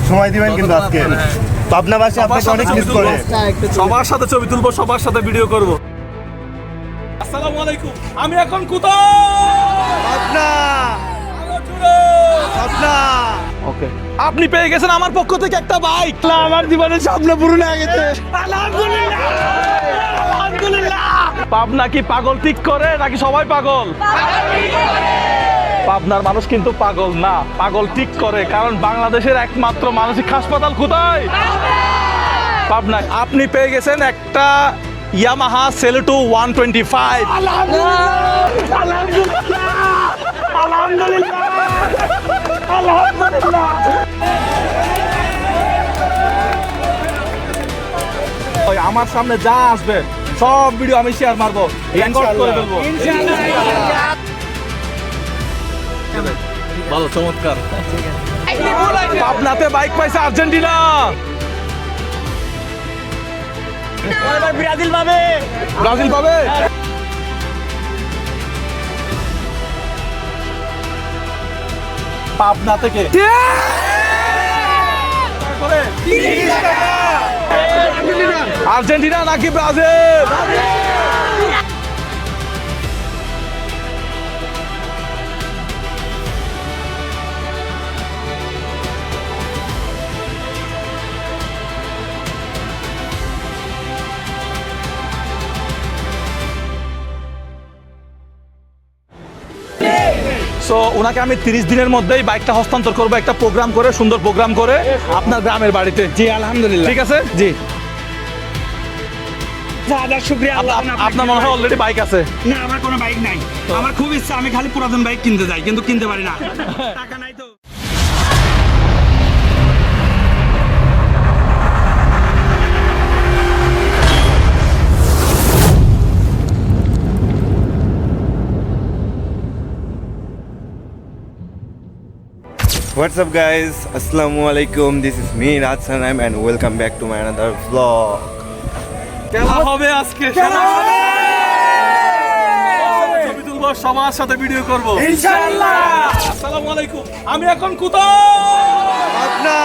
সময় দিবেন কিন্তু আজকে পাবনাবাসী আপনাকে অনেক মিস করে। সবার সাথে ছবি তুলবো, সবার সাথে ভিডিও করব। আসসালামু আলাইকুম, আমি এখন কোথায়? ওকে, আপনি পেয়ে গেছেন আমার পক্ষ থেকে একটা বাইক। আমার জীবনের স্বপ্ন পূরণ হয়ে গেছে, আলহামদুলিল্লাহ। আলহামদুলিল্লাহ। পাবনা কি পাগল ঠিক করে নাকি সবাই পাগল? পাবনার মানুষ কিন্তু পাগল না, পাগল ঠিক করে। কারণ বাংলাদেশের একমাত্র মানসিক হাসপাতাল কোথায়? পাবনায়। আপনি পেয়ে গেছেন একটা ইয়ামাহা সেলেটো 125। আলহামদুলিল্লাহ, আলহামদুলিল্লাহ, আলহামদুলিল্লাহ। আমার সামনে যা আসবে সব ভিডিও আমি শেয়ার মারবো, রেকর্ড করে ফেলবো। ভালো, চমৎকার। পাবনাতে বাইক পাইছে আর্জেন্টিনা। ব্রাজিল পাবে, ব্রাজিল পাবে। পাবনা থেকে আর্জেন্টিনা নাকি ব্রাজিল? সো ওনাকে আমি 30 দিনের মধ্যেই বাইকটা হস্তান্তর করবো, একটা প্রোগ্রাম করে, সুন্দর প্রোগ্রাম করে আপনার গ্রামের বাড়িতে। জি আলহামদুলিল্লাহ, ঠিক আছে। জি, শুকরিয়া। আপনার মনে হয় অলরেডি বাইক আছে? না, আমার কোনো বাইক নাই। আমার খুব ইচ্ছা, আমি খালি পুরাতন বাইক কিনতে যাই, কিন্তু কিনতে পারি না, টাকা নাই তো। What's up guys, Assalamu alaikum, this is me Raj Sanaim and welcome back to my another vlog. খেলা হবে আজকে, খেলা হবে। ছবি তুলবো, সবার সাথে ভিডিও করব ইনশাআল্লাহ। আসসালামু আলাইকুম, আমি এখন কোথায়? পাবনা,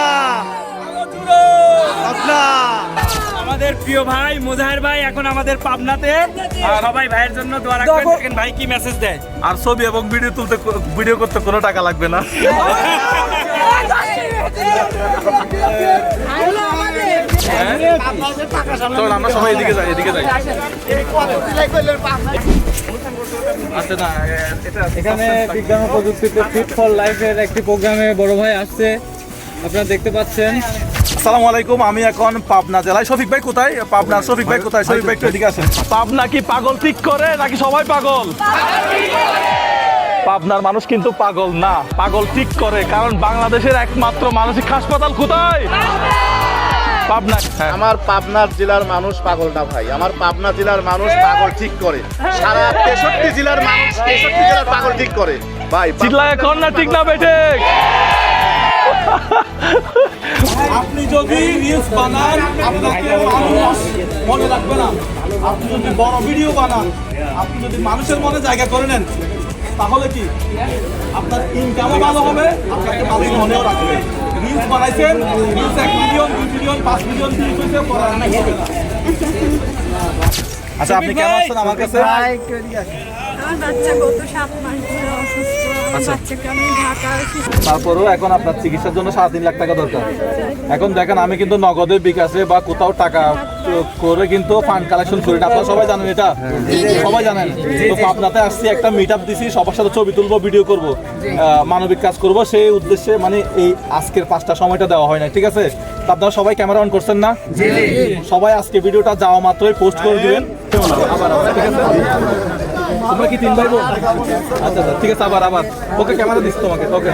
পাবনা। আমাদের প্রিয় ভাই মুজাহির ভাই এখন আমাদের পাবনাতে। সবাই ভাইয়ের জন্য দোয়া রাখবেন। দেখেন ভাই কি মেসেজ দেয়। আর ছবি এবং ভিডিও করতে কোনো টাকা লাগবে না। চল আমরা সবাই এদিকে যাই, এদিকে যাই। আচ্ছা না, এখানে বিজ্ঞান ও প্রযুক্তিতে ফিট ফর লাইফের একটি প্রোগ্রামে বড় ভাই আসছে, আপনারা দেখতে পাচ্ছেন। আসসালামু আলাইকুম, আমি এখন পাবনা জেলায়। শফিক ভাই কোথায়? পাবনার শফিক ভাই কোথায়? শফিক ভাই একটু এদিকে আসেন। পাবনা কি পাগল ঠিক করে নাকি সবাই পাগল? পাবনার মানুষ কিন্তু পাগল না, পাগল ঠিক করে। কারণ বাংলাদেশের একমাত্র মানসিক হাসপাতাল কোথায়? পাবনা। আমার পাবনা জেলার মানুষ পাগল না ভাই, আমার পাবনা জেলার মানুষ পাগল ঠিক করে। সারা 63 জেলার মানুষ 63 জেলার পাগল ঠিক করে ভাই। চিল্লায় এখন না ঠিক না বেঠে? আপনি যদি রিলস বানান আপনাকে মানুষ মনে রাখবে না। আপনি যদি বড় ভিডিও বানান, আপনি যদি মানুষের মনে জায়গা করে নেন, তাহলে কি আপনার ইনকামও ভালো হবে, আপনাকে মানুষ মনেও রাখবে। রিলস বানাইছেন, reels 1 million 2 million 5 million views হয়েছে, পরে আর হবে না। আচ্ছা, আপনি কেমন আছেন? আমার কাছে আমার বাচ্চা গত 7 মাস ধরে অসুস্থ। আমার বাচ্চাকে আমি ঢাকা। তারপরেও এখন আপনার চিকিৎসার জন্য 3.5 লাখ টাকা দরকার। এখন দেখেন, আমি কিন্তু নগদে, বিকাশে বা কোথাও টাকা করে কিন্তু ফান্ড কালেকশন করি না। আপনারা সবাই জানেন এটা, সবাই জানেন। তো আপনাতে আসছি, একটা মিট আপ দিছি, সবার সাথে ছবি তুলবো, ভিডিও করব, মানবিক কাজ করব, সেই উদ্দেশ্যে মানে এই আজকের 5টা সময়টা দেওয়া হয় না, ঠিক আছে? তো আপনারা সবাই ক্যামেরা অন করছেন না? সবাই আজকে ভিডিওটা যাওয়া মাত্রই পোস্ট করে দিবেন। তোমরা কি 3 ভাই বোন? আচ্ছা, ঠিক আছে। আবার ওকে, ক্যামেরা দিচ্ছি তোমাকে। ওকে,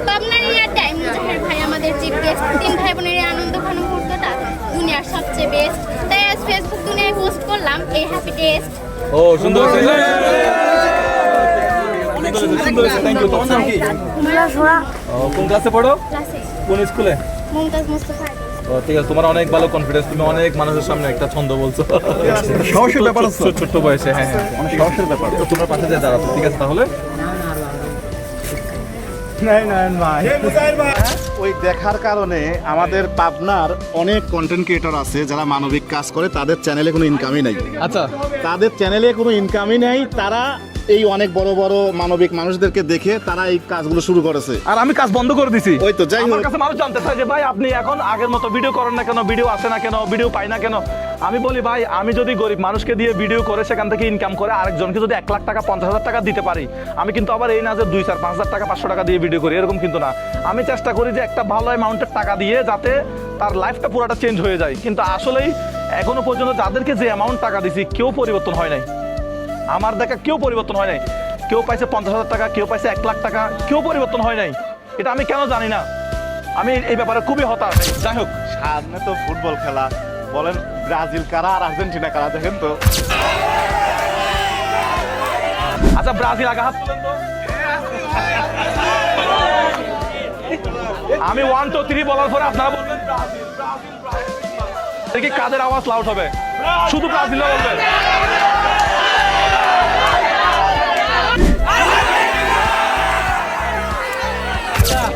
পাবনার টাইম মুজাহির ভাই আমাদের চিফ গেস্ট। 3 ভাই বোনের এই আনন্দ ঘন মুহূর্তটা দুনিয়ার সবচেয়ে বেস্ট। তাই আজ ফেসবুক দুনিয়ায় পোস্ট করলাম এই হ্যাপি টেস্ট। ও সুন্দর হয়েছে, সুন্দর হয়েছে, থ্যাংক ইউ। তোমার নাম কি? কোন ক্লাসে পড়ো? ক্লাসে কোন স্কুলে? মুমতাজ মুস্তাফা। ও ঠিক আছে, তোমার অনেক ভালো কনফিডেন্স, তুমি অনেক মানুষের সামনে একটা ছন্দ বলছো। সাহসের ব্যাপার আছে, ছোট্ট বয়সে। হ্যাঁ, অনেক সাহসের ব্যাপার। তোমার পাশে যে দাঁড়াতো, ঠিক আছে? তাহলে ওই দেখার কারণে আমাদের পাবনার অনেক কন্টেন্ট ক্রিয়েটর আছে যারা মানবিক কাজ করে, তাদের চ্যানেলে কোনো ইনকামই নাই। আচ্ছা, তাদের চ্যানেলে কোনো ইনকামই নেই, তারা এই অনেক বড় বড় মানবিক মানুষদেরকে দেখে তারা এই কাজগুলো শুরু করেছে। আর আমি কাজ বন্ধ করে দিছি। ওই তো, যাই হোক, আমার কাছে মানুষ জানতে চায় যে ভাই আপনি এখন আগের মতো ভিডিও করেন না কেন, ভিডিও আসে না কেন, ভিডিও পাই না কেন। আমি বলি ভাই, আমি যদি গরিব মানুষকে দিয়ে ভিডিও করে সেখান থেকে ইনকাম করে আরেকজনকে যদি 1 লাখ টাকা 50,000 টাকা দিতে পারি, আমি কিন্তু আবার এই না যে 2, 4, 5,000 টাকা 500 টাকা দিয়ে ভিডিও করি, এরকম কিন্তু না। আমি চেষ্টা করি যে একটা ভালো অ্যামাউন্টের টাকা দিয়ে যাতে তার লাইফটা পুরোটা চেঞ্জ হয়ে যায়। কিন্তু আসলেই এখনো পর্যন্ত যাদেরকে যে অ্যামাউন্ট টাকা দিছি কেউ পরিবর্তন হয় নাই। আমার দেখা কেউ পরিবর্তন হয় নাই। কেউ পাইছে 50,000 টাকা, কেউ পাইছে 1 লাখ টাকা, কেউ পরিবর্তন হয় নাই। এটা আমি কেন জানি না, আমি এই ব্যাপারে খুবই হতাশ। যাই হোক, সামনে তো ফুটবল খেলা, বলেন ব্রাজিল কারা আর আর্জেন্টিনা কারা, দেখেন তো। আচ্ছা ব্রাজিল আগে হাত তুলেন তো। আমি 1, 2, 3 বলার পরে আপনারা বলবেন ব্রাজিল, ব্রাজিল, ব্রাজিল। দেখি কাদের আওয়াজ লাউড হবে, শুধু ব্রাজিল বলবেন।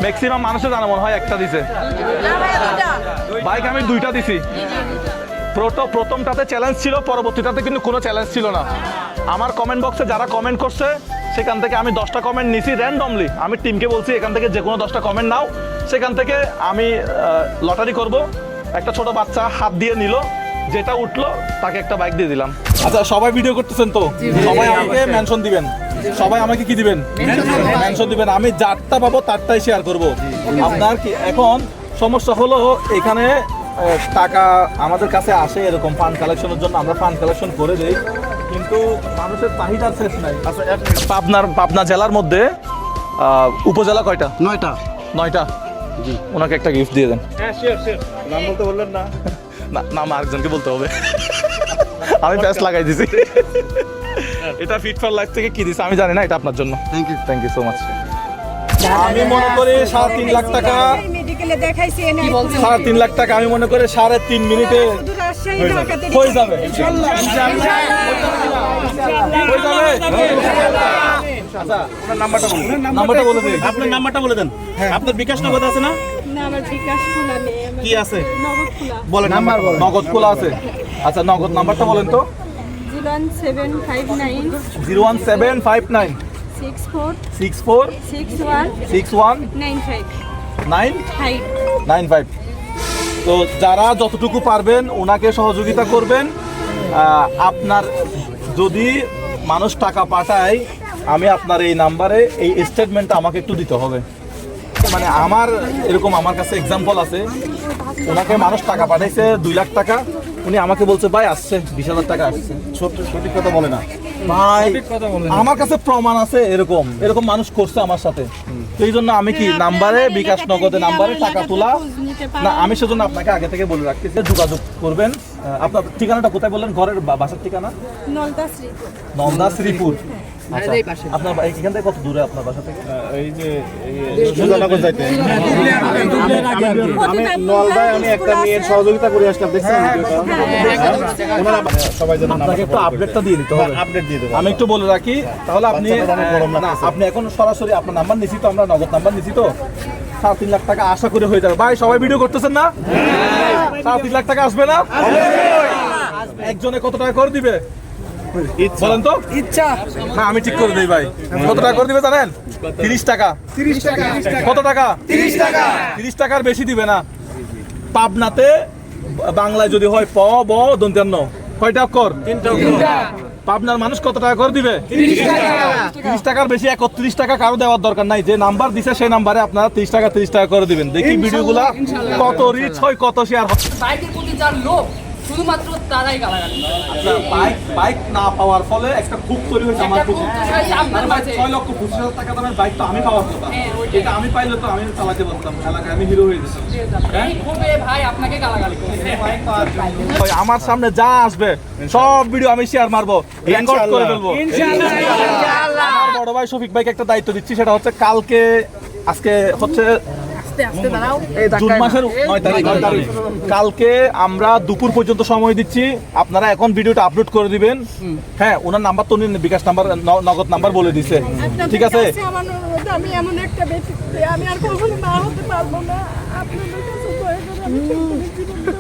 ম্যাক্সিমাম মানুষের জানা মনে হয় একটা দিছে, বাইক আমি 2টা দিছি। প্রথমটাতে চ্যালেঞ্জ ছিল, পরবর্তীটাতে কিন্তু কোনো চ্যালেঞ্জ ছিল না। আমার কমেন্ট বক্সে যারা কমেন্ট করছে সেখান থেকে আমি 10টা কমেন্ট নিছি র্যান্ডমলি। আমি টিমকে বলছি এখান থেকে যে কোনো 10টা কমেন্ট নাও, সেখান থেকে আমি লটারি করব। একটা ছোট বাচ্চা হাত দিয়ে নিল, যেটা উঠলো তাকে একটা বাইক দিয়ে দিলাম। আচ্ছা, সবাই ভিডিও করতেছেন তো, সবাই আমাকে মেনশন দিবেন। সবাই আমাকে কি দিবেন? মেনশন দিবেন। আমি যারটা পাবো তারটাই শেয়ার করব। আপনার কি এখন সমস্যা হলো, এখানে টাকা আমাদের কাছে আসে এরকম ফান্ড কালেকশনের জন্য, আমরা ফান্ড কালেকশন করে দিই, কিন্তু মানুষের চাহিদার শেষ নাই। আচ্ছা, পাবনা জেলার মধ্যে উপজেলা কয়টা? 9টা। জি, ওনাকে একটা গিফট দিয়ে দেন। হ্যাঁ, শিওর শিওর। নাম বলতে বললেন না? নাম আরেকজনকে বলতে হবে। আমি প্যাস লাগাই দিছি। এটা ফিট ফর লাইফ থেকে কি দিছে আমি জানি না, এটা আপনার জন্য। Thank you so much. আমি মনে করি 3.5 লাখ টাকা, মেডিকেলে দেখাইছি এনে 3.5 লাখ টাকা আমি মনে করি 3.5 মিনিটে শুধু রাজশাহী ঢাকাতে হয়ে যাবে। ইনশাআল্লাহ আচ্ছা, নাম্বারটা বলে দিন। আপনার নাম্বারটা বলে দেন। আপনার বিকাশ নগদ আছে না? না, আমার বিকাশ খোলা নেই, আমার কি আছে? নগদ খোলা বলেন নাম্বার বলেন। নগদ খোলা আছে। আচ্ছা, নগদ নাম্বারটা বলেন তো। 01759 01759 64 64 61 61 95 995। তো যারা যতটুকু পারবেন ওনাকে সহযোগিতা করবেন। আপনার যদি মানুষ টাকা পাঠায়, আমি আপনার এই নাম্বারে এই স্টেটমেন্টটা আমাকে একটু দিতে হবে। মানে আমার এরকম আমার কাছে এক্সাম্পল আছে, ওনাকে মানুষ টাকা পাঠাইছে 2 লাখ টাকা, উনি আমাকে বলছে ভাই আসছে 20,000 টাকা আসছে। সঠিক কথা বলে না ভাই, আমার কাছে প্রমাণ আছে, এরকম মানুষ করছে আমার সাথে। তো এই জন্য আমি কি নাম্বারে, বিকাশ নগদে নাম্বারে টাকা তোলা না, আমি সেজন্য আপনাকে আগে থেকে বলে রাখতেছি যোগাযোগ করবেন। আপনার ঠিকানাটা কোথায় বললেন? ঘরের বাসার ঠিকানা নলদা শ্রীপুর। আচ্ছা, আপনার এখান থেকে কত দূরে আপনার বাসা থেকে? এই যে সুজানগর যাইতে আমি নলদায় আমি একটা মেয়ের সহযোগিতা করে আসলাম, দেখছেন ওনারা সবাই যেন আপনাকে একটু আপডেটটা দিয়ে দিতে হবে। আপডেট দিয়ে দেবো। আমি একটু বলে রাখি, তাহলে আপনি বাচ্চাটার অনেক গরম না, লাগতেছে। আপনি এখন সরাসরি আপনার নাম্বার নিছি তো, আমরা নগদ নাম্বার নিছি তো, 3.5 লাখ টাকা আশা করে হয়ে যাবে। ভাই সবাই ভিডিও করতেছেন না? 3.5 লাখ টাকা আসবে না? একজনে কত টাকা করে দিবে বলেন তো? ইচ্ছা না, আমি ঠিক করে দিই ভাই। কত টাকা করে দিবে জানেন? 30 টাকা। কত টাকা? 30 টাকার বেশি দিবে না। পাবনাতে বাংলায় যদি হয় প ব দন্ত্যান্ন, কয়টা অক্ষর? 3টা। পাবনার মানুষ কত টাকা করে দিবে? 30 টাকার বেশি 31 টাকা কারো দেওয়ার দরকার নাই। যে নাম্বার দিছে সেই নাম্বারে আপনারা 30 টাকা করে দিবেন। দেখি ভিডিওগুলা কত রিচ হয়, কত শেয়ার হয়। বাইকের প্রতি যার লোভ শুধুমাত্র তারাই গালাগালি। বাইক না পাওয়ার ফলে একটা খুব তৈরি হয়েছে আমার একটা ক্ষোভ তৈরি হয়েছে আপনার মাঝে। 6,25,000 টাকা দামের বাইক তো আমি পাওয়ার কথা, এটা আমি পাইলে তো আমি চালাতে পারতাম, এলাকায় আমি হিরো হয়ে যেতাম। এই ক্ষোভে ভাই আপনাকে গালাগালি করছে। ভাই, আমার সামনে যা আসবে সব ভিডিও আমি শেয়ার মারবো, রেকর্ড করে ফেলবো ইনশাআল্লাহ। আমার বড় ভাই শফিক ভাইকে একটা দায়িত্ব দিচ্ছি, সেটা হচ্ছে কালকে, আজকে হচ্ছে জুন মাসের 9 তারিখ। কালকে আমরা দুপুর পর্যন্ত সময় দিচ্ছি, আপনারা এখন ভিডিওটা আপলোড করে দিবেন। হ্যাঁ, ওনার নাম্বার তো নিন, বিকাশ নাম্বার, নগদ নাম্বার বলে দিছে, ঠিক আছে? আমি এমন একটা ব্যক্তি, আমি আর কখনো মা হতে পারবো না। আপনাদের কাছে দয়া করে আমি জীবনটা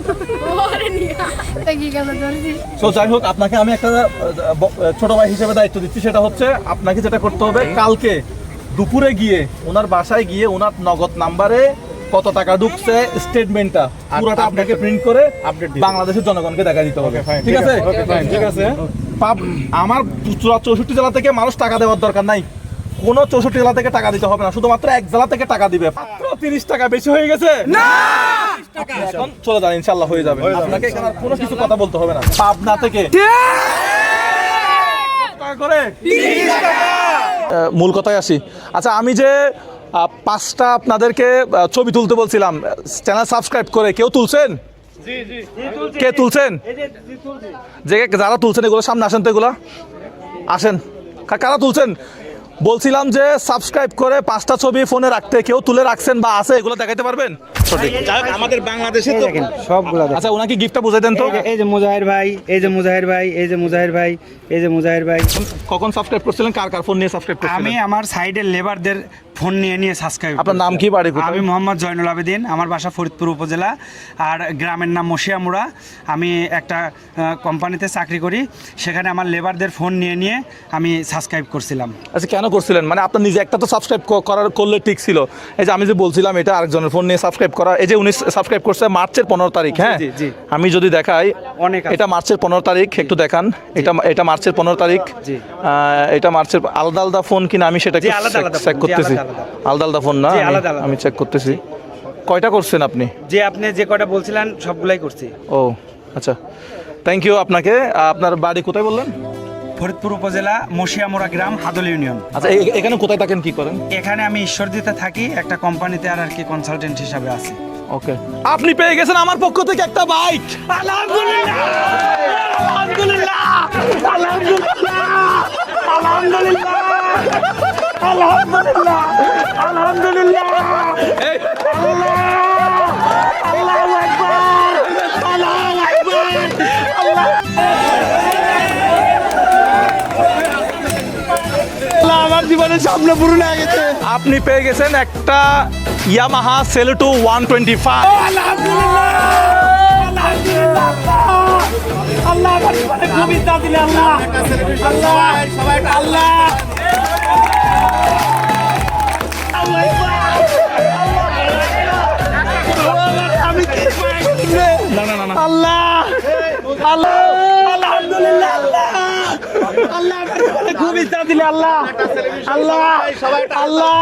নিয়ে কি গেল ধরছি। তো যাই হোক, আপনাকে আমি একটা ছোট ভাই হিসেবে দায়িত্ব দিচ্ছি, সেটা হচ্ছে আপনাকে যেটা করতে হবে, কালকে দুপুরে গিয়ে ওনার বাসায় গিয়ে ওনার নগদ নাম্বারে কত টাকা ঢুকছে স্টেটমেন্টটা পুরোটা আপনাকে প্রিন্ট করে বাংলাদেশের জনগণকে দেখা দিতে হবে। ঠিক আছে? ঠিক আছে। আমার 64 জেলা থেকে মানুষ টাকা দেওয়ার দরকার নাই, কোনো 64 জেলা থেকে টাকা দিতে হবে না, শুধুমাত্র এক জেলা থেকে টাকা দিবে। মাত্র 30 টাকা বেশি হয়ে গেছে না, এখন চলে যান, ইনশাআল্লাহ হয়ে যাবে। আপনাকে এখানে আর কোনো কিছু কথা বলতে হবে না। পাবনা থেকে করে মূল কথায় আসি। আচ্ছা, আমি যে 5টা আপনাদেরকে ছবি তুলতে বলছিলাম চ্যানেল সাবস্ক্রাইব করে, কেউ তুলছেন? কে তুলছেন? যে যারা তুলছেন এগুলো সামনে আসেন তো, এগুলো আসেন। কারা তুলছেন? বলছিলাম যে সাবস্ক্রাইব করে 5টা ছবি ফোনে রাখতে, কেউ তুলে রাখছেন বা আছে, এগুলো দেখাইতে পারবেন? আমাদের বাংলাদেশে তো সবগুলো আচ্ছা, ওনাকে গিফটটা বুঝাই দেন তো। এই যে মুজাহির ভাই, এই যে মুজাহির ভাই, এই যে মুজাহির ভাই, এই যে মুজাহির ভাই। কখন সাবস্ক্রাইব করছিলেন? কার কার ফোন নিয়ে সাবস্ক্রাইব করছিলেন? আমি আমার সাইডের লেবারদের ফোন নিয়ে সাবস্ক্রাইব। আপনার নাম কি, বাড়ি কোথায়? আমি মোহাম্মদ জয়নুল আবেদিন, আমার বাসা ফরিদপুর উপজেলা, আর গ্রামের নাম মশিয়ামুড়া। আমি একটা কোম্পানিতে চাকরি করি, সেখানে আমার লেবারদের ফোন নিয়ে আমি সাবস্ক্রাইব করছিলাম। আচ্ছা, কেন করছিলেন? মানে আপনার নিজে একটা তো সাবস্ক্রাইব করলে ঠিক ছিল। এই যে আমি যে বলছিলাম এটা আরেকজনের ফোন নিয়ে সাবস্ক্রাইব করা, এই যে উনি সাবস্ক্রাইব করছে মার্চের 15 তারিখ। হ্যাঁ, আমি যদি দেখাই, এটা মার্চের 15 তারিখ, একটু দেখান। এটা মার্চের 15 তারিখ, এটা মার্চের। আলাদা আলাদা ফোন কিনা আমি সেটা চেক করতেছি। আলাদা আলাদা ফোন না, আমি চেক করতেছি। কয়টা করছেন আপনি? যে আপনি যে কয়টা বলছিলেন সবগুলাই করছি। ও আচ্ছা, থ্যাংক ইউ আপনাকে। আপনার বাড়ি কোথায় বললেন? ফরিদপুর উপজেলা মশিয়ামুড়া গ্রাম, হাদল ইউনিয়ন। আচ্ছা, এখানে কোথায় থাকেন, কি করেন? এখানে আমি ঈশ্বরদীতে থাকি, একটা কোম্পানিতে আর কি কনসালটেন্ট হিসাবে আছি। ওকে, আপনি পেয়ে গেছেন আমার পক্ষ থেকে একটা বাইক। আলহামদুলিল্লাহ, আলহামদুলিল্লাহ, আলহামদুলিল্লাহ, আলহামদুলিল্লাহ, আলহামদুলিল্লাহ, আলহামদুলিল্লাহ। আল্লাহু আকবার, আল্লাহু আকবার, আল্লাহ আমার জীবনের স্বপ্ন পূরণ হয়ে গেছে। আপনি পেয়ে গেছেন একটা ইয়ামাহা সেলেটো 125। আলহামদুলিল্লাহ, আলহামদুলিল্লাহ, আল্লাহ আমার জীবনে কবিতা দিলে, আল্লাহ আল্লাহ আল্লাহ। আমি কি আল্লাহ আল্লাহ, আলহামদুলিল্লাহ, আল্লাহ আল্লাহ কবিতা দিলে, আল্লাহ আল্লাহ আল্লাহ,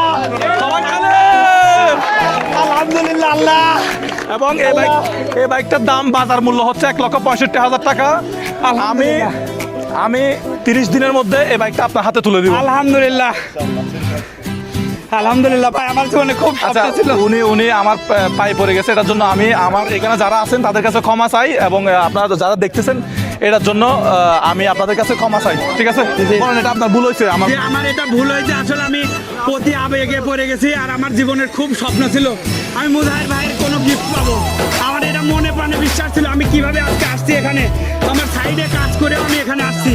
আলহামদুলিল্লাহ, আল্লাহ। এবং এই বাইকটার দাম বাজার মূল্য হচ্ছে 1,65,000 টাকা। আমি 30 দিনের মধ্যে এই বাইকটা আপনার হাতে তুলে দিব। আলহামদুলিল্লাহ, আলহামদুলিল্লাহ ভাই, আমার জীবনে খুব আচ্ছা, উনি আমার পায়ে পড়ে গেছে, এটার জন্য আমি আমার এখানে যারা আছেন তাদের কাছে ক্ষমা চাই, এবং আপনারা যারা দেখতেছেন এটার জন্য আমি আপনাদের কাছে ক্ষমা চাই। ঠিক আছে? বলেন, এটা আপনার ভুল হয়েছে। আমার এটা ভুল হয়েছে, আসলে আমি অতি আবেগে পড়ে গেছি, আর আমার জীবনের খুব স্বপ্ন ছিল আমি মুজাহির ভাইয়ের কোনো গিফট পাবো। আমার এটা মনে প্রাণে বিশ্বাস ছিল। আমি কিভাবে আজকে আসছি এখানে, আমার সাইডে কাজ করে আমি এখানে আসছি।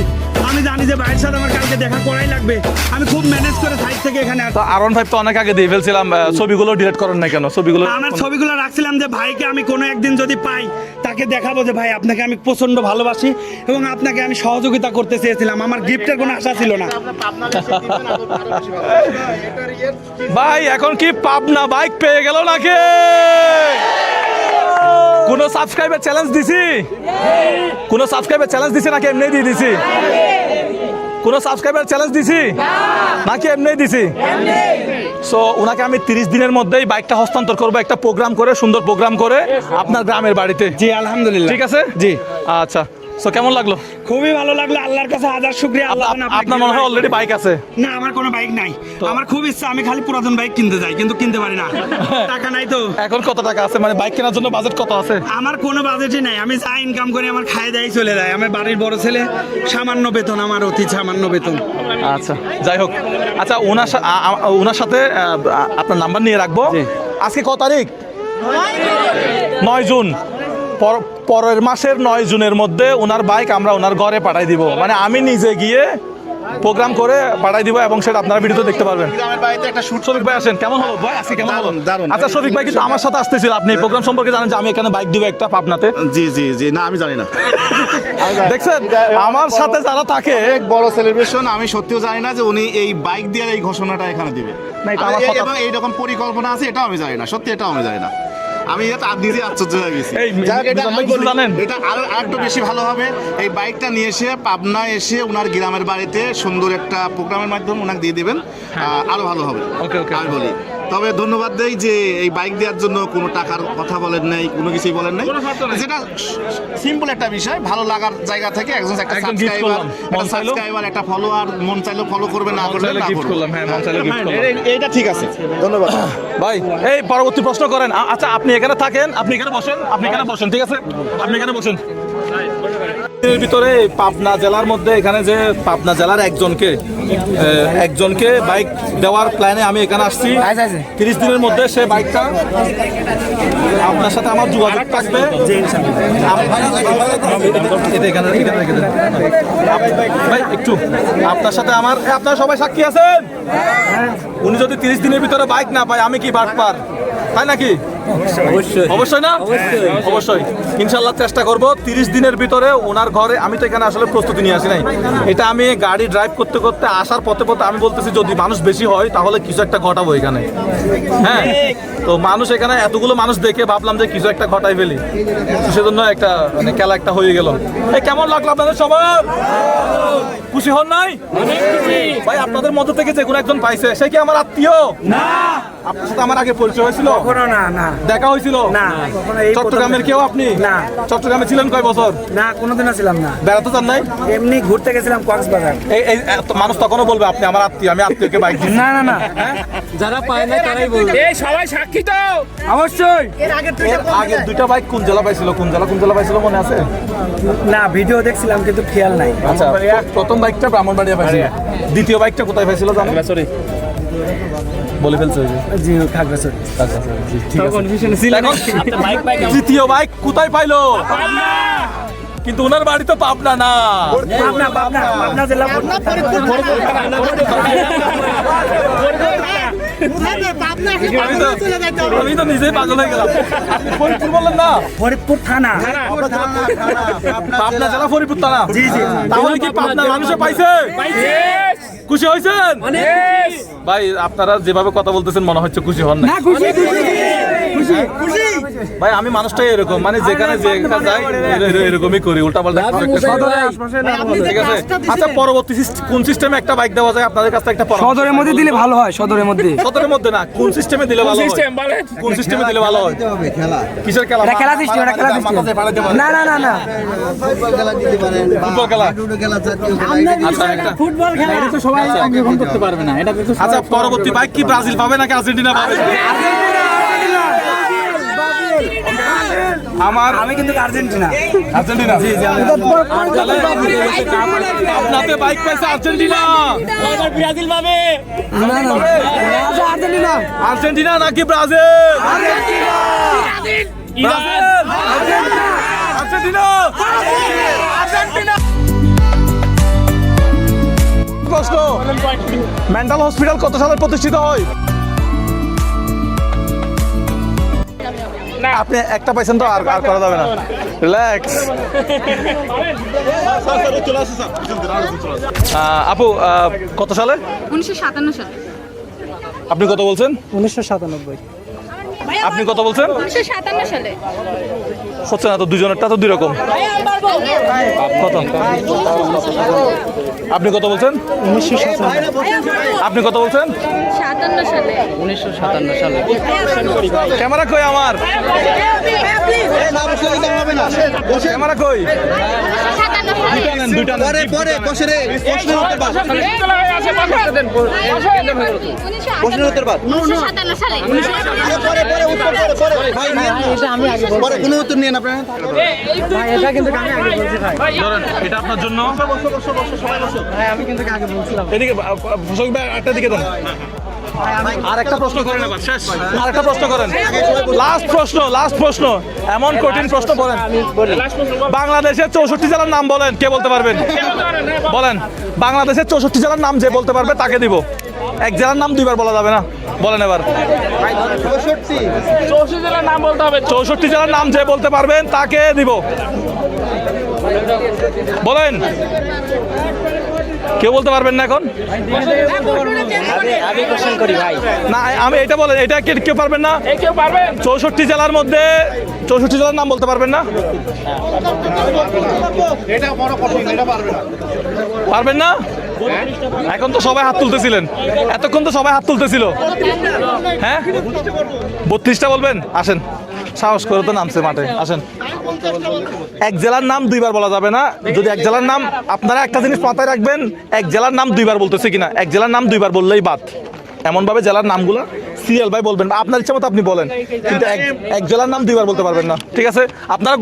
আমি জানি যে ভাইয়ের সাথে আমার কালকে দেখা করাই লাগবে, আমি খুব ম্যানেজ করে সাইড থেকে এখানে আসছি। R15 তো অনেক আগে দিয়ে ফেলছিলাম, ছবিগুলো ডিলিট করেন না কেন? আমার ছবিগুলো রাখছিলাম যে ভাইকে আমি কোনো একদিন যদি পাই তাকে দেখাবো যে ভাই আপনাকে আমি প্রচন্ড ভালোবাসি এবং আপনাকে আমি সহযোগিতা করতে চেয়েছিলাম। আমার গিফটের কোনো আশা ছিল না। ভাই এখন কি পাবনা বাইক পেয়ে গেল নাকি? কোন সাবস্ক্রাইবার চ্যালেঞ্জ দিছি? কোন সাবস্ক্রাইবার চ্যালেঞ্জ দিছি নাকি এমনি দিয়ে দিছি? কোন সাবস্ক্রাইবার চ্যালেঞ্জ দিছি নাকি এমনি দিছি? সো ওনাকে আমি 30 দিনের মধ্যেই বাইকটা হস্তান্তর করবো, একটা প্রোগ্রাম করে, সুন্দর প্রোগ্রাম করে আপনার গ্রামের বাড়িতে। জি আলহামদুলিল্লাহ। ঠিক আছে? জি আচ্ছা। সো কেমন লাগলো? খুবই ভালো লাগলো, আল্লাহর কাছে হাজার শুকরিয়া। আপনার মনে হয় অলরেডি বাইক আছে? না, আমার কোনো বাইক নাই। আমার খুব ইচ্ছা, আমি খালি পুরাতন বাইক কিনতে যাই, কিন্তু কিনতে পারি না, টাকা নাই তো। এখন কত টাকা আছে, মানে বাইক কেনার জন্য বাজেট কত আছে? আমার কোনো বাজেটই নাই, আমি যা ইনকাম করি আমার খায় দায় চলে যায়। আমার বাড়ির বড় ছেলে, সামান্য বেতন, আমার অতি সামান্য বেতন। আচ্ছা, যাই হোক। আচ্ছা, ওনার সাথে আপনার নাম্বার নিয়ে রাখবো। আজকে কত তারিখ? 9 জুন। পরের মাসের 9 জুনের মধ্যে ওনার বাইক আমরা ওনার ঘরে পাঠাই দিব। মানে আমি নিজে গিয়ে প্রোগ্রাম করে পাঠাই দিব এবং সেটা আপনারা ভিডিওতে দেখতে পারবেন। গ্রামের বাড়িতে একটা শুট শফিক ভাই আসেন, কেমন হলো ভাই? আজকে কেমন হলো? দারুণ। আচ্ছা শফিক ভাই কিন্তু আমার সাথে আসতেছিল, আপনি এই প্রোগ্রাম সম্পর্কে জানেন যে আমি এখানে বাইক দিব একটা পাবনাতে। জি জি জি, না আমি জানি না। দেখছেন আমার সাথে যারা থাকে, অনেক বড় সেলিব্রেশন, আমি সত্যিও জানি না যে উনি এই বাইক দিয়ে এই ঘোষণাটা এখানে দিবে। না, এটা আমার কথা। এবং এইরকম পরিকল্পনা আছে এটাও আমি জানি না, সত্যি এটাও আমি জানি না। আমি এটা নিজে আশ্চর্য হয়ে গেছি। এই যাক, এটা মিজান আমি ভাই কিছু বলি, জানেন? এটা আরো একটু বেশি ভালো হবে। এই বাইকটা নিয়ে এসে পাবনা এসে ওনার গ্রামের বাড়িতে সুন্দর একটা প্রোগ্রামের মাধ্যমে ওনাকে দিয়ে দিবেন, আরো ভালো হবে। ওকে, ওকে। আমি বলি তবে ধন্যবাদ দেই যে এই বাইক দেওয়ার জন্য কোনো টাকার কথা বলেন নাই, কোনো কিছুই বলেন নাই। যেটা সিম্পল একটা বিষয়, ভালো লাগার জায়গা থেকে একজন একটা একজন gift করলাম, মন চাইলো। সাবস্ক্রাইবার, একটা ফলোয়ার, মন চাইলো ফলো করবে, না করবে চাইলে না gift করবে। করলাম, হ্যাঁ, মন চাইলে gift করলাম। এইটা ঠিক আছে, ধন্যবাদ ভাই এই পরবর্তী প্রশ্ন করেন। আচ্ছা আপনি এখানে থাকেন, আপনি এখানে বসেন, আপনি এখানে বসেন, ঠিক আছে? আপনি এখানে বসেন। এর ভিতরে পাবনা জেলার মধ্যে এখানে যে পাবনা জেলার একজনকে বাইক দেওয়ার প্ল্যানে আমি এখানে আসছি। 30 দিনের মধ্যে সে বাইকটা আপনার সাথে আমার যোগাযোগ থাকবে। ভাই একটু আপনার সাথে আমার, আপনারা সবাই সাক্ষী আছেন, উনি যদি 30 দিনের ভিতরে বাইক না পায় আমি কি বাটপার, তাই নাকি? অবশ্যই না, অবশ্যই ইনশাল্লাহ চেষ্টা করব 30 দিনের ভিতরে ওনার ঘরে। আমি তো এখানে আসলে প্রস্তুতি নিয়ে আসি নাই, এটা আমি গাড়ি ড্রাইভ করতে করতে আসার পথে পথে আমি বলতেছি যদি মানুষ বেশি হয় তাহলে কিছু একটা ঘটাবো এখানে। হ্যাঁ, তো মানুষ এখানে এতগুলো মানুষ দেখে ভাবলাম যে কিছু একটা ঘটাই ফেলি, তো সেজন্য একটা মানে খেলা একটা হয়ে গেল। এই কেমন লাগলো আপনাদের সবার? খুশি হন নাই? ভাই আপনাদের মধ্যে থেকে যে কোনো একজন পাইছে, সে কি আমার আত্মীয়? না। আপনার সাথে আমার আগে পরিচয় হয়েছিল? না দেখা হয়েছিল? না। চট্টগ্রামের কেউ আপনি? না। চট্টগ্রামে ছিলেন কয় বছর? না, কোনোদিনও ছিলাম না। বেড়াতে চান নাই? এমনি ঘুরতে গেছিলাম কক্সবাজার। এই মানুষ তখনও বলবে আপনি আমার আত্মীয়, আমি আত্মীয়কে বাইক দিচ্ছি। না না না, যারা পায় না তারাই বলবে। এই সবাই সাক্ষী তো। অবশ্যই। এর আগে দুইটা বাইক কোন জেলা পাইছিল, কোন জেলা পাইছিল মনে আছে? না, ভিডিও দেখছিলাম কিন্তু খেয়াল নাই। আচ্ছা, প্রথম বাইকটা ব্রাহ্মণবাড়িয়া পাইছিল, দ্বিতীয় বাইকটা কোথায় পাইছিল জানেন? সরি বলে ফেলছে ওই যে। জি, খাগড়াছড়ি। জি, ঠিক আছে। এখন তৃতীয় বাইক কোথায় পাইলো? কিন্তু ওনার বাড়ি তো পাবনা না। পাবনা জেলা। আমি তো নিজেই পাগল হয়ে গেলাম। আপনি ফরিদপুর বললেন না? ফরিদপুর থানা। পাবনা জেলা ফরিদপুর থানা। জি জি। তাহলে কি পাবনা মানুষে পাইছে? খুশি হয়েছেন? ভাই আপনারা যেভাবে কথা বলতেছেন মনে হচ্ছে খুশি হন না। ভাই আমি মানুষটাই এরকম, মানে যেখানে যাই এরকমই করি, উল্টা পাল্টা। ঠিক আছে। আচ্ছা পরবর্তী কোন সিস্টেমে একটা বাইক দেওয়া যায় আপনাদের কাছে? একটা সদরের মধ্যে দিলে ভালো হয়। সদরের মধ্যে না, কোন সিস্টেমে দিলে ভালো হয়? কোন সিস্টেমে দিলে ভালো হয়? কিসের খেলা? এটা খেলা সিস্টেম, এটা খেলা সিস্টেম। না না না না, ফুটবল খেলা। আচ্ছা, একটা ফুটবল খেলা। এটা তো সবাই অংশগ্রহণ করতে পারবে না। এটা তো আচ্ছা পরবর্তী বাইক কি ব্রাজিল পাবে নাকি আর্জেন্টিনা পাবে? আমি কিন্তু আর্জেন্টিনা। জি জি, আপনাদের বাইক পাইছে আর্জেন্টিনা। ব্রাজিল পাবে। না না, আর্জেন্টিনা। আর্জেন্টিনা নাকি ব্রাজিল? আর্জেন্টিনা। প্রশ্ন, মেন্টাল হসপিটাল কত সালে প্রতিষ্ঠিত হয়? আপনি একটা পাইছেন তো, আর করা যাবে না। রিল্যাক্স। আপু কত সালে? 1957 সালে। আপনি কত বলছেন? 1997। আপনি কত বলছেন? 1957 সালে। হচ্ছে না তো, দুজনেরটা তো দুই রকম। কত? আপনি কত বলছেন? 1957। আপনি কত বলছেন? 57 সালে। 1957 সালে। ক্যামেরা কই আমার? ক্যামেরা কই? 57 সালে। দুইটা পরে পরে বসে রে। প্রশ্নের উত্তর পাস। 1957 সালে। কোনো উত্তর নিয়ে আপনারা এটা কিন্তু আমি আগে বলছি ভাই। ধরেন এটা আপনার জন্য। ভাই আমি কিন্তু আগে বলছিলাম। এদিকে একটা দিকে দেন। আর একটা প্রশ্ন করেন এবার শেষ আর একটা প্রশ্ন করেন লাস্ট প্রশ্ন এমন কঠিন প্রশ্ন করেন বাংলাদেশের 64 জেলার নাম বলেন কে বলতে পারবেন বলেন বাংলাদেশের 64 জেলার নাম যে বলতে পারবে তাকে দিব এক জেলার নাম দুইবার বলা যাবে না বলেন এবার 64 জেলার নাম বলতে হবে 64 জেলার নাম যে বলতে পারবেন তাকে দিব বলেন কেউ বলতে পারবেন না এখন আগে কোশ্চেন করি ভাই না আমি এটা বলেন এটা কেউ পারবেন না কেউ পারবেন 64 জেলার মধ্যে 64 জেলার নাম বলতে পারবেন না এটা বড় কঠিন, এটা পারবে না। পারবেন না এখন তো সবাই হাত তুলতেছিলেন এতক্ষণ তো সবাই হাত তুলতেছিল হ্যাঁ 32টা বলবেন আসেন সাহস করে তো নামছে মাঠে আসেন এক জেলার নাম দুইবার বলা যাবে না যদি এক জেলার নাম আপনারা একটা জিনিস মাথায় রাখবেন এক জেলার নাম দুইবার বলতেছে কিনা এক জেলার নাম দুইবার বললেই বাদ এমনভাবে জেলার নামগুলো সিরিয়াল ভাই বলবেন আপনার ইচ্ছা মতো আপনি বলেন কিন্তু এক জেলার নাম দুইবার বলতে পারবেন না ঠিক আছে আপনারা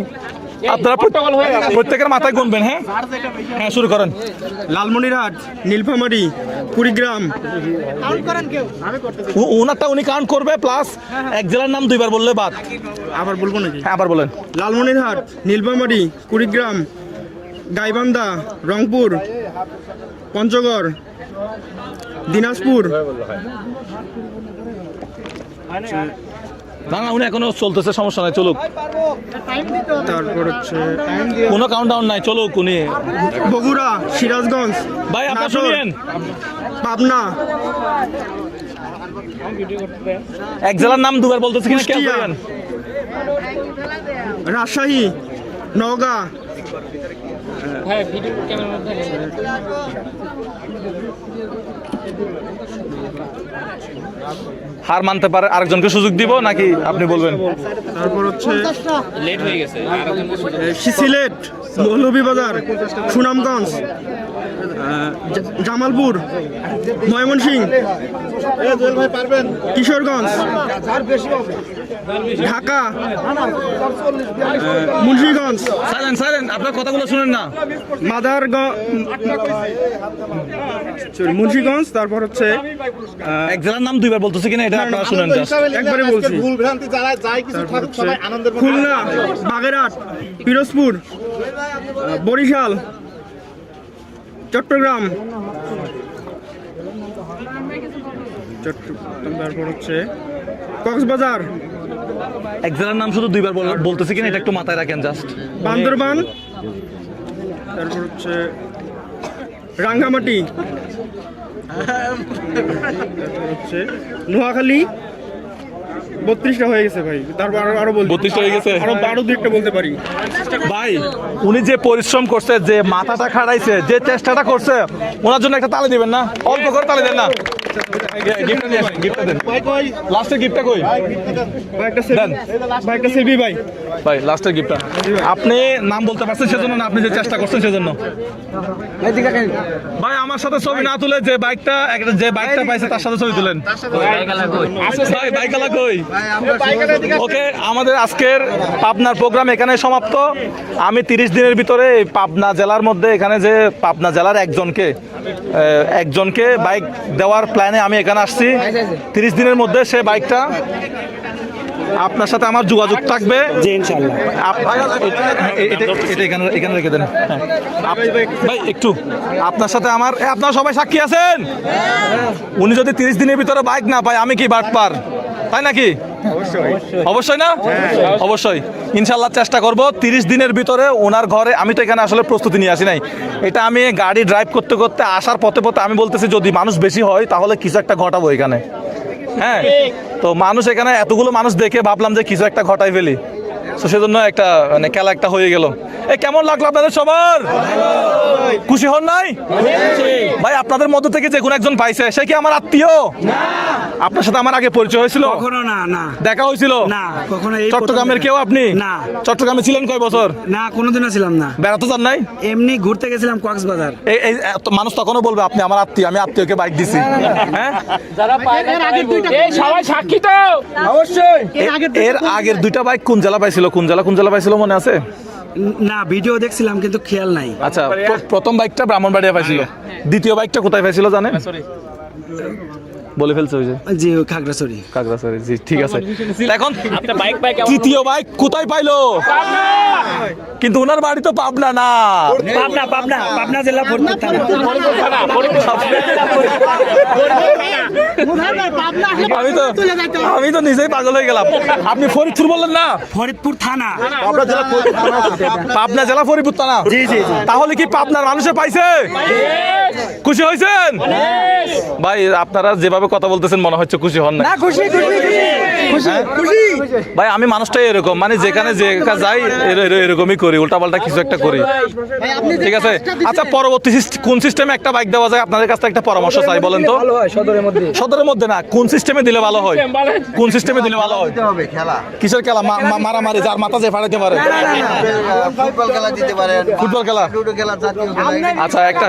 প্রত্যেকের মাথায় গুনবেন হ্যাঁ হ্যাঁ শুরু করেন লালমনিরহাট, নীলফামারী, কুড়িগ্রাম। ওনারটা উনি কাউন্ট করবে প্লাস এক জেলার নাম দুইবার বললে বাদ আবার বলবো নাকি? হ্যাঁ আবার বলেন লালমনিরহাট, নীলফামারী, কুড়িগ্রাম, গাইবান্ধা, রংপুর, পঞ্চগড়, দিনাজপুর, না না উনি এখনো চলতেছে সমস্যা নাই চলুক তারপর হচ্ছে কোনো কাউন্টডাউন নাই চলুক উনি বগুড়া, সিরাজগঞ্জ, ভাই আপনার নাটোর, শুনিয়েন পাবনা, এক জেলার নাম দুবার বলতেছে কিনা কে কুষ্টিয়া, বলেন রাজশাহী, নওগাঁ, হার মানতে পারে আরেকজনকে সুযোগ দিব নাকি আপনি বলবেন তারপর হচ্ছে সিলেট, মৌলভীবাজার, সুনামগঞ্জ, জামালপুর, ময়মনসিংহ, কিশোরগঞ্জ, ঢাকা, মুন্সিগঞ্জ, সাইলেন্ট আপনার কথাগুলো শুনেন না মুন্সিগঞ্জ, তারপর হচ্ছে এক জেলার নাম দুইবার বলতেছে কিনা এটা আপনারা শুনেন just। একবারে বলছি। ভুল ভ্রান্তি যারা যাই কিছু থাকুক সবাই আনন্দের মধ্যে খুলনা, বাগেরহাট, পিরোজপুর, বরিশাল, চট্টগ্রাম, তারপর হচ্ছে কক্সবাজার, এক জেলার নাম শুধু দুইবার বলতেছে কিনা এটা একটু মাথায় রাখেন জাস্ট বান্দরবান, তারপর হচ্ছে রাঙ্গামাটি, তারপর হচ্ছে নোয়াখালী। 32টা হয়ে গেছে ভাই, তারপর আরো বলছি 32টা হয়ে গেছে? আরো দুইটা বলতে পারি ভাই উনি যে পরিশ্রম করছে যে মাথাটা খাড়াইছে যে চেষ্টাটা করছে ওনার জন্য একটা তালি দিবেন না অল্প করে তালি দেন না গিফটটা দেন লাস্টের গিফটটা কই দেন ভাই একটা সেলফি ভাই ভাই লাস্টের গিফটটা আপনি নাম বলতে পারছেন সেজন্য না আপনি যে চেষ্টা করছেন সেজন্য ভাই আমার সাথে ছবি না তুলে যে বাইকটা পাইছে তার সাথে ছবি তুলেন ভাই বাইকালা কই ওকে আমাদের আজকের পাবনার প্রোগ্রাম এখানে সমাপ্ত আমি 30 দিনের ভিতরে এই পাবনা জেলার মধ্যে এখানে যে পাবনা জেলার একজনকে বাইক দেওয়ার প্ল্যানে আমি এখানে আসছি 30 দিনের মধ্যে সে বাইকটা আপনার সাথে আমার যোগাযোগ থাকবে জি ইনশাআল্লাহ এটা এখানে রেখে দেন ভাই একটু আপনার সাথে আমার আপনারা সবাই সাক্ষী আছেন উনি যদি 30 দিনের ভিতরে বাইক না পায় আমি কি বাটপার তাই নাকি অবশ্যই না অবশ্যই ইনশাল্লাহ চেষ্টা করব 30 দিনের ভিতরে ওনার ঘরে আমি তো এখানে আসলে প্রস্তুতি নিয়ে আসি নাই এটা আমি গাড়ি ড্রাইভ করতে করতে আসার পথে আমি বলতেছি যদি মানুষ বেশি হয় তাহলে কিছু একটা ঘটাবো এখানে হ্যাঁ তো মানুষ এখানে এতগুলো মানুষ দেখে ভাবলাম যে কিছু একটা ঘটাই ফেলি তো সেজন্য একটা মানে খেলা একটা হয়ে গেল এই কেমন লাগলো আপনাদের সবার খুশি হন নাই ভাই আপনাদের মধ্য থেকে যে কোনো একজন পাইছে সে কি আমার আত্মীয় আপনার সাথে আমার আগে পরিচয় হয়েছিল কখনো না না দেখা হয়েছিল না কখনো এই চট্টগ্রামের কেউ আপনি না চট্টগ্রামে ছিলেন কয় বছর না কোনোদিনও ছিলাম না বেড়াতে যান নাই এমনি ঘুরতে গেছিলাম কক্সবাজার এই মানুষ তখনও বলবে আপনি আমার আত্মীয় আমি আত্মীয়কে বাইক দিছি হ্যাঁ এই সবাই সাক্ষী তো অবশ্যই এর আগের দুইটা বাইক কোন জেলা পাইছিল কোন জেলা পাইছিল মনে আছে না ভিডিও দেখছিলাম কিন্তু খেয়াল নাই আচ্ছা প্রথম বাইকটা ব্রাহ্মণবাড়িয়া পাইছিল দ্বিতীয় বাইকটা কোথায় পাইছিল জানেন বলে ফেলছে ওই যে জি ওই খাগড়াছড়ি। খাগড়াছড়ি, জি ঠিক আছে। এখন তৃতীয় বাইক কোথায় পাইলো? কিন্তু ওনার বাড়ি তো পাবনা না, পাবনা জেলা ফরিদপুর থানা। আমি তো নিজেই পাগল হয়ে গেলাম। আপনি ফরিদপুর বললেন না? ফরিদপুর থানা। পাবনা জেলা ফরিদপুর থানা। জি জি জি। তাহলে কি পাবনার মানুষে পাইছে? খুশি হয়েছেন? ভাই আপনারা যেভাবে কথা বলতেছেন মনে হচ্ছে খুশি হন না। খুশি খুশি খুশি খুশি। ভাই আমি মানুষটাই এরকম, মানে যেখানে যে যাই এরকমই করি, উল্টাপাল্টা কিছু একটা করি, ঠিক আছে? আচ্ছা পরবর্তী কোন সিস্টেমে একটা বাইক দেওয়া যায় আপনাদের কাছ থেকে একটা পরামর্শ চাই, বলেন তো। ভালো হয় সদরের মধ্যে। সদরের মধ্যে না, কোন সিস্টেমে দিলে ভালো হয়? কোন সিস্টেমে দিলে ভালো হয়? কিসের খেলা? মারামারি, যার মাথা যে ফাড়াইতে পারে। ফুটবল খেলা দিতে পারেন, ফুটবল খেলা, লুডো খেলা, জাতীয় খেলা। আচ্ছা একটা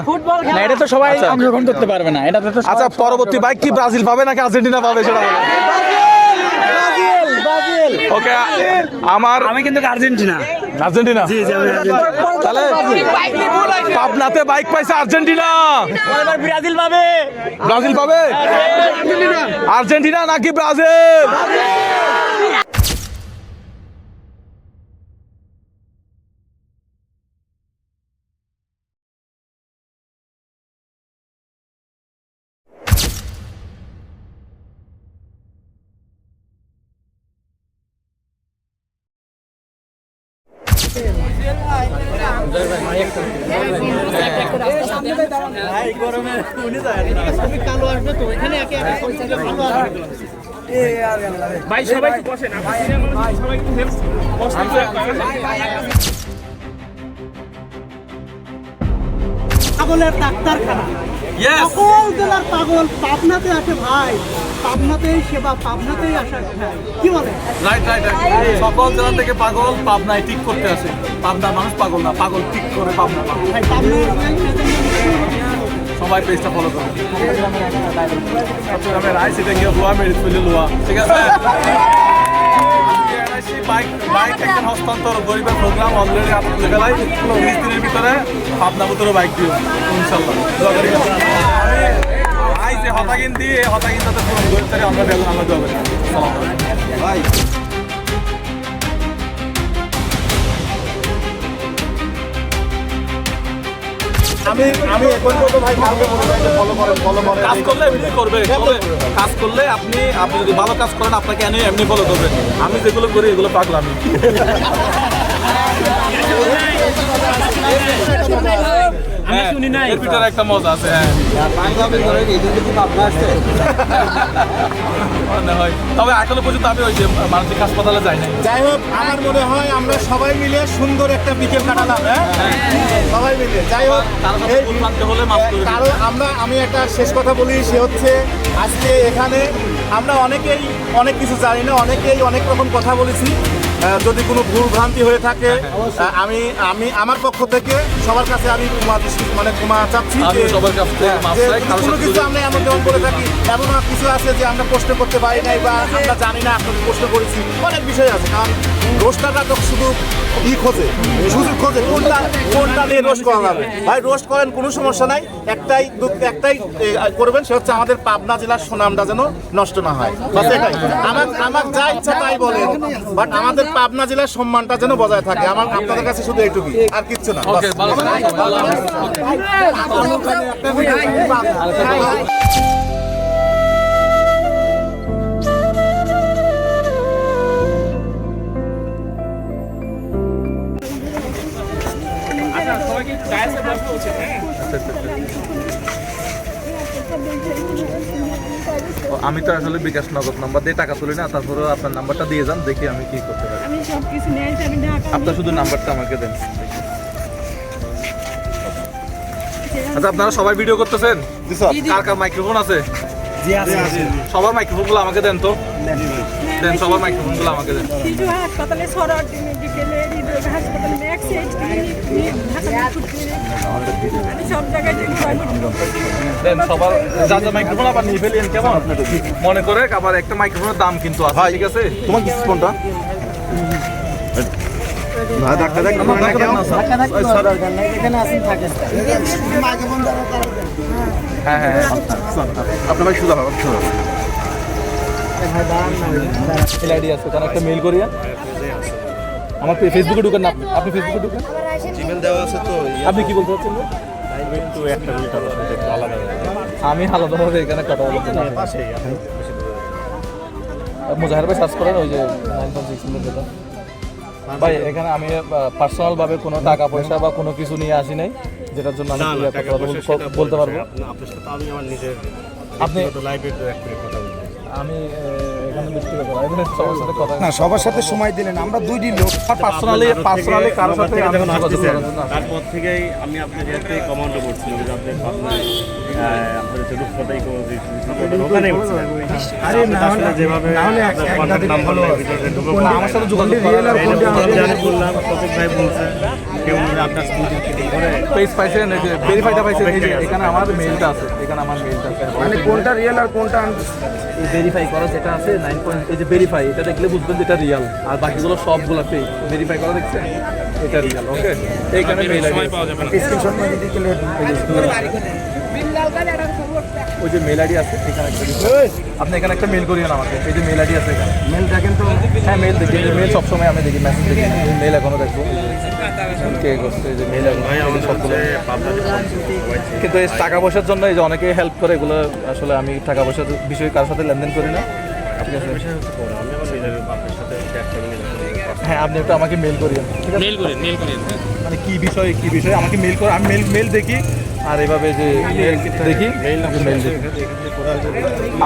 না এটা তো সবাই অংশগ্রহণ করতে পারবে না, এটা তো। আচ্ছা পরবর্তী বাইক কি ব্রাজিল পাবে নাকি আর্জেন্টিনা পাবে সেটা বলেন। ওকে আমি কিন্তু আর্জেন্টিনা। আর্জেন্টিনা, জি জি আমি আর্জেন্টিনা। তাহলে পাবনাতে বাইক পাইছে আর্জেন্টিনা, ব্রাজিল পাবে। ব্রাজিল পাবে, আর্জেন্টিনা নাকি ব্রাজিল? ভাই সবাই একটু বসেন, সবাই একটু পাগলের ডাক্তারখানা, সকল জেলার পাগল পাবনাতে আসে ভাই, পাবনাতেই সেবা, পাবনাতেই আসা ভাই, কি বলে? রাইট রাইট রাইট, সকল জেলা থেকে পাগল পাবনায় ঠিক করতে আসে। পাবনার মানুষ পাগল না, পাগল ঠিক করে পাবনা। ভাই পাবনার সবাই পেজটা ফলো করুন। চট্টগ্রামের আইসিতে গিয়ে লোয়া মেরে ফেলে লোয়া, ঠিক আছে? বাইক একটা হস্তান্তর গরিবের প্রোগ্রাম অলরেডি আপনাদের বেলায় 30 দিনের ভিতরে পাবনা ভিতরে বাইক দিও ইনশাল্লাহ। আই যে হতাগিন দিয়ে হতাগিনটাতে পূরণ করতে আমরা বেগুন আল্লাহ দেবে ভাই। আমি এখন বলবো ভাই কালকে ফলো করেন কাজ করলে এমনি করবে, কাজ করলে আপনি যদি ভালো কাজ করেন আপনাকে এমনি ফলো করবে। আমি যেগুলো করি এগুলো পাগলামি। আমি শুনি না, এর ভিতরে একটা মজা আছে। তবে এখনো পর্যন্ত আমি ওই যে মানসিক হাসপাতালে যাই নাই। যাই হোক, আমার মনে হয় আমরা সবাই মিলে সুন্দর একটা বিকেল কাটালাম। হ্যাঁ সবাই মিলে। যাই হোক, এই মানতে হলে মাফ করে দিন। কারণ আমি একটা শেষ কথা বলি, সে হচ্ছে আজকে এখানে আমরা অনেকেই অনেক কিছু জানি না, অনেকেই অনেক রকম কথা বলেছি। যদি কোনো ভুল ভ্রান্তি হয়ে থাকে আমি আমার পক্ষ থেকে সবার কাছে আমি ক্ষমা চাচ্ছি যে কোনো কিছু আমরা এমন যেমন করে থাকি, এমন কিছু আছে যে আমরা প্রশ্ন করতে পারি নাই বা আমরা জানি না, আপনাকে প্রশ্ন করেছি, অনেক বিষয় আছে। কারণ রোস্টাররা তো শুধু খোঁজে, সুযোগ খোঁজে কোনটা নিয়ে রোস্ট করা যাবে। ভাই রোস্ট করেন, কোনো সমস্যা নাই, একটাই করবেন, সে হচ্ছে আমাদের পাবনা জেলার সুনামটা যেন নষ্ট না হয়। এটাই আমার যা ইচ্ছা তাই বলেন, বাট আমাদের পাবনা জেলার সম্মানটা যেন বজায় থাকে। আমার আপনাদের কাছে শুধু এইটুকুই, আর কিচ্ছু না। আমি তো আসলে বিকাশ নগদ নাম্বার দিয়ে টাকা তুলি না, তারপরে আপনার নাম্বারটা দিয়ে যান, দেখি আমি কি করতে পারি। আমি সব কিছু নিয়ে আসি, আমি ঢাকা। আপনার শুধু নাম্বারটা আমাকে দেন। আচ্ছা আপনারা সবাই ভিডিও করতেছেন? কার কার মাইক্রোফোন আছে? জি আছে। সবার মাইক্রোফোনগুলো আমাকে দেন তো। দেন সবার মাইক্রোফোনগুলো আমাকে দেন। শিশু হাসপাতালে, সরার মেডিকেলে, হৃদরোগ হাসপাতালে, ম্যাক্সাইড ক্লিনিক, ঢাকা মেডিকেল ক্লিনিক, আমি সব জায়গায় দেন সবার যা যা মাইক্রোফোন আবার নিয়ে ফেলেন, কেমন মনে করে। আবার একটা মাইক্রোফোনের দাম কিন্তু আছে, ঠিক আছে? তোমার কি কোনটা? ধাক্কা ধাক্কা করে না কেউ? হ্যাঁ হ্যাঁ হ্যাঁ। আপনার ভাই সুদা হবে সুদা। মেল আইডি আছে, ওখানে একটা মেল করিয়া আমার ফেসবুকে ঢুকেন না, আপনি ফেসবুকে ঢুকেন। ইমেল দেওয়া আছে তো। আপনি কি বলতে চাচ্ছেন? আমি আলাদাভাবে এখানে কথা বলতে না। মুজাহির ভাই সার্চ করেন ওই যে 9.6 যেটা। ভাই এখানে আমি পার্সোনাল ভাবে কোনো টাকা পয়সা বা কোনো কিছু নিয়ে আসি নাই, যেটার জন্য আমি বলতে পারবো। আপনি আমি এখানে ব্যক্তিগত সবার সাথে কথা না, সবার সাথে সময় দিলেন, আমরা দুইটি লোক। পার্সোনালি কারোর সাথে আমি যোগাযোগ করার জন্য আসি। তারপর থেকেই আমি আপনার কাছে কমান্ড করছিলাম যে আপনি আপনার যে রূপকথাই ওখানে আরে না যেভাবে আমার সাথে যোগাযোগ বললাম প্রত্যেক ভাই বলছে কেউ আপনার পেজ পাইছেন, এই যে ভেরিফাইটা পাইছেন, এই যে এখানে আমার মেইলটা আছে, এখানে আমার মেইলটা আছে। মানে কোনটা রিয়েল আর কোনটা ভেরিফাই করা যেটা আছে 9 পয়েন্ট, এই যে ভেরিফাই, এটা দেখলে বুঝবেন যে এটা রিয়াল, আর বাকিগুলো সবগুলো ফেক। ভেরিফাই করা দেখছেন, এটা রিয়াল। ওকে, এইখানে মেইল আইডি স্ক্রিনশট নিয়ে দিতে গেলে ওই যে মেইল আইডি আছে, এখানে একটা আপনি এখানে একটা মেইল করিয়েন আমাকে। এই যে মেইল আইডি আছে এখানে, মেল দেখেন তো। হ্যাঁ মেইল দেখি, মেইল সবসময় আমি দেখি, মেসেজ দেখি, মেইল এখনো দেখবো কে করছে, এই যে মেইল সবগুলো। কিন্তু এই টাকা পয়সার জন্য এই যে অনেকে হেল্প করে, এগুলো আসলে আমি টাকা পয়সার বিষয়ে কারোর সাথে লেনদেন করি না, ঠিক আছে? হ্যাঁ আপনি একটু আমাকে মেইল করিয়েন, ঠিক আছে? মেল করেন মানে কি বিষয় আমাকে মেইল করে, আমি মেইল দেখি, আর এভাবে যে দেখি মেইল দেখি।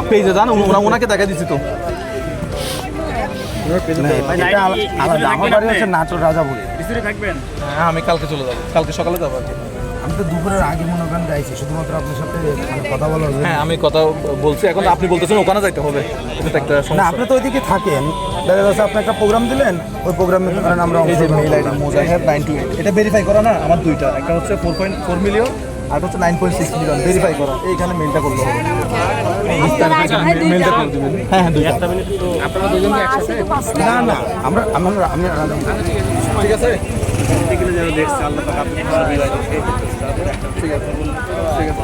আপনি এই যে জান ওনাকে দেখা দিচ্ছি তো। এটা আলাদা, আমার বাড়ি হচ্ছে নাটোর রাজাপুরে। থাকবেন। হ্যাঁ আমি কালকে চলে যাবো, কালকে সকালে যাবো আর কি। আমি তো দুপুরের আগে মনে করেন যাইছি শুধুমাত্র আপনার সাথে কথা বলার জন্য। হ্যাঁ আমি কথা বলছি, এখন আপনি বলতেছেন ওখানে যাইতে হবে, এটা একটা না, সমস্যা। আপনি তো ওইদিকে থাকেন, দেখা যাচ্ছে আপনি একটা প্রোগ্রাম দিলেন, ওই প্রোগ্রামে ধরেন আমরা এই যে মেইল আইডি মোজাহির 928, এটা ভেরিফাই করা না আমার দুইটা, একটা হচ্ছে 4.4 মিলিয়ন আর হচ্ছে 9.6 মিলিয়ন ভেরিফাই করা। এইখানে মেইলটা করতে হবে, মেইলটা করে দিবেন। হ্যাঁ হ্যাঁ দুইটা। আপনারা দুজন একসাথে? না না, আমরা আমি ঠিক আছে যারা দেখছে আল্লাহ পাক আপনি ঠিক আছে ঠিক আছে।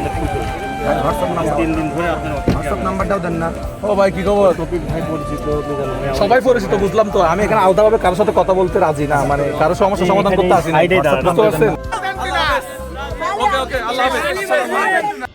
হোয়াটসঅ্যাপ নাম্বার 3 দিন ধরে আপনার হোয়াটসঅ্যাপ নাম্বারটাও দেন না। ও ভাই কি খবর? ভাই পরিচিত সবাই পরিচিত, বুঝলাম তো। আমি এখানে আলাদাভাবে কারোর সাথে কথা বলতে রাজি না, মানে কারোর সমস্যা সমাধান করতে আসি না, বুঝতে পারছেন? ওকে ওকে, আল্লাহ হাফেজ।